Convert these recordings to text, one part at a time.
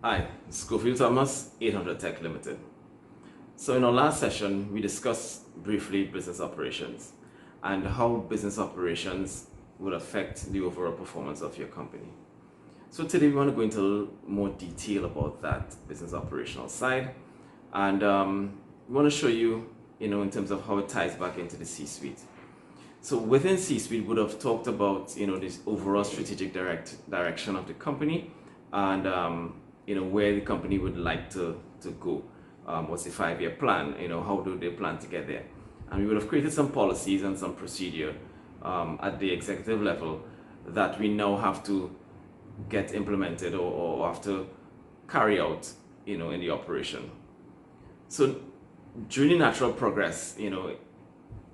Hi, Schofield Thomas, 800 Tech Limited. So in our last session, we discussed briefly business operations and how business operations will affect the overall performance of your company. So today we want to go into more detail about that business operational side, and we want to show you, in terms of how it ties back into the C-suite. So within C-suite, we would have talked about, this overall strategic direction of the company, and where the company would like to go. What's the 5-year plan? How do they plan to get there? And we would have created some policies and some procedure at the executive level that we now have to get implemented or have to carry out, in the operation. So during the natural progress,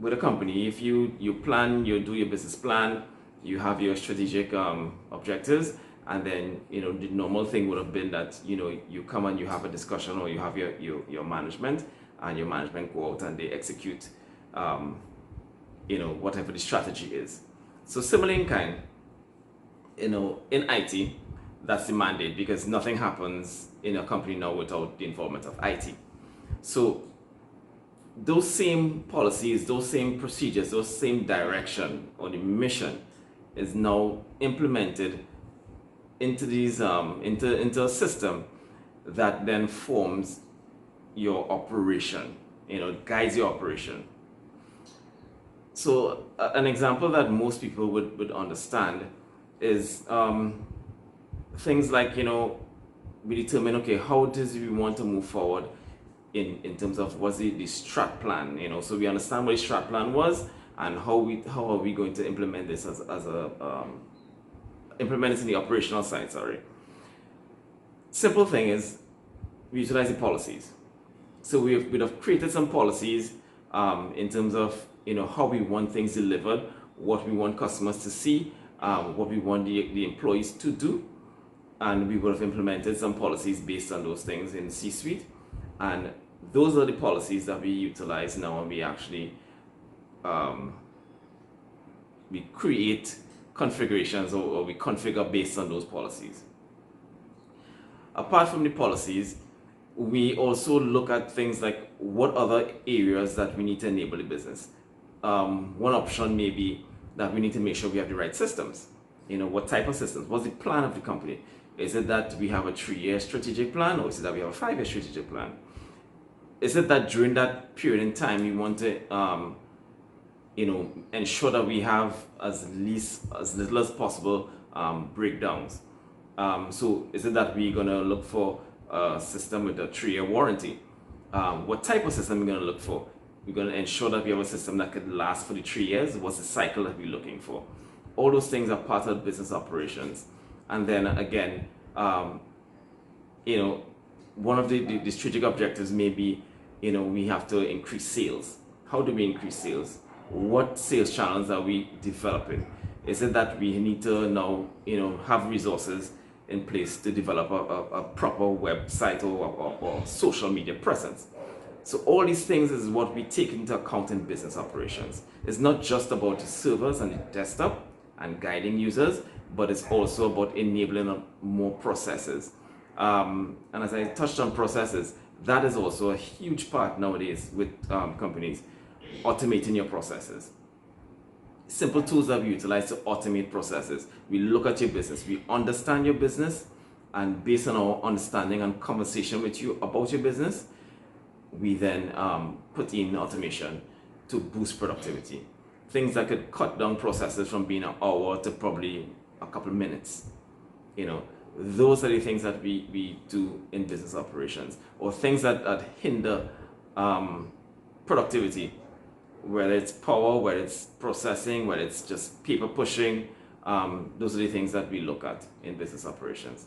with a company, if you plan, you do your business plan, you have your strategic objectives, and then the normal thing would have been that you come and you have a discussion, or you have your management, and your management go out and they execute whatever the strategy is. So similar in kind, in IT, that's the mandate, because nothing happens in a company now without the involvement of IT. So those same policies, those same procedures, those same direction or the mission is now implemented into these into a system that then forms your operation, guides your operation. So an example that most people would understand is things like, we determine, okay, how does we want to move forward in terms of what's the strat plan, so we understand what the strat plan was, and how are we going to implement this as a implement it in the operational side. Simple thing is, we utilize the policies. So we'd have created some policies in terms of how we want things delivered, what we want customers to see, what we want the employees to do, and we would have implemented some policies based on those things in C-suite. And those are the policies that we utilize now, and we actually we create configurations, or we configure based on those policies. Apart from the policies, we also look at things like what other areas that we need to enable the business. One option may be that we need to make sure we have the right systems. What type of systems? What's the plan of the company? Is it that we have a 3-year strategic plan, or is it that we have a 5-year strategic plan? Is it that during that period in time we want to ensure that we have as little as possible breakdowns? So is it that we're going to look for a system with a 3-year warranty? What type of system we're going to look for? We're going to ensure that we have a system that could last for the 3 years. What's the cycle that we're looking for? All those things are part of business operations. And then again, one of the strategic objectives may be, we have to increase sales. How do we increase sales? What sales channels are we developing? Is it that we need to now, have resources in place to develop a proper website or social media presence? So all these things is what we take into account in business operations. It's not just about the servers and the desktop and guiding users, but it's also about enabling more processes. And as I touched on processes, that is also a huge part nowadays with companies, automating your processes. Simple tools that we utilize to automate processes. We look at your business, we understand your business, and based on our understanding and conversation with you about your business, we then put in automation to boost productivity. Things that could cut down processes from being an hour to probably a couple of minutes. Those are the things that we do in business operations, or things that hinder productivity, whether it's power, whether it's processing, whether it's just paper pushing. Those are the things that we look at in business operations.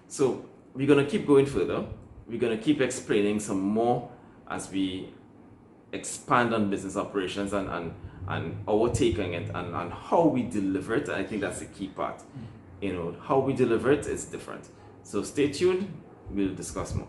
So we're going to keep going further. We're going to keep explaining some more as we expand on business operations and our take on it, and how we deliver it. I think that's the key part. How we deliver it is different. So stay tuned, we'll discuss more.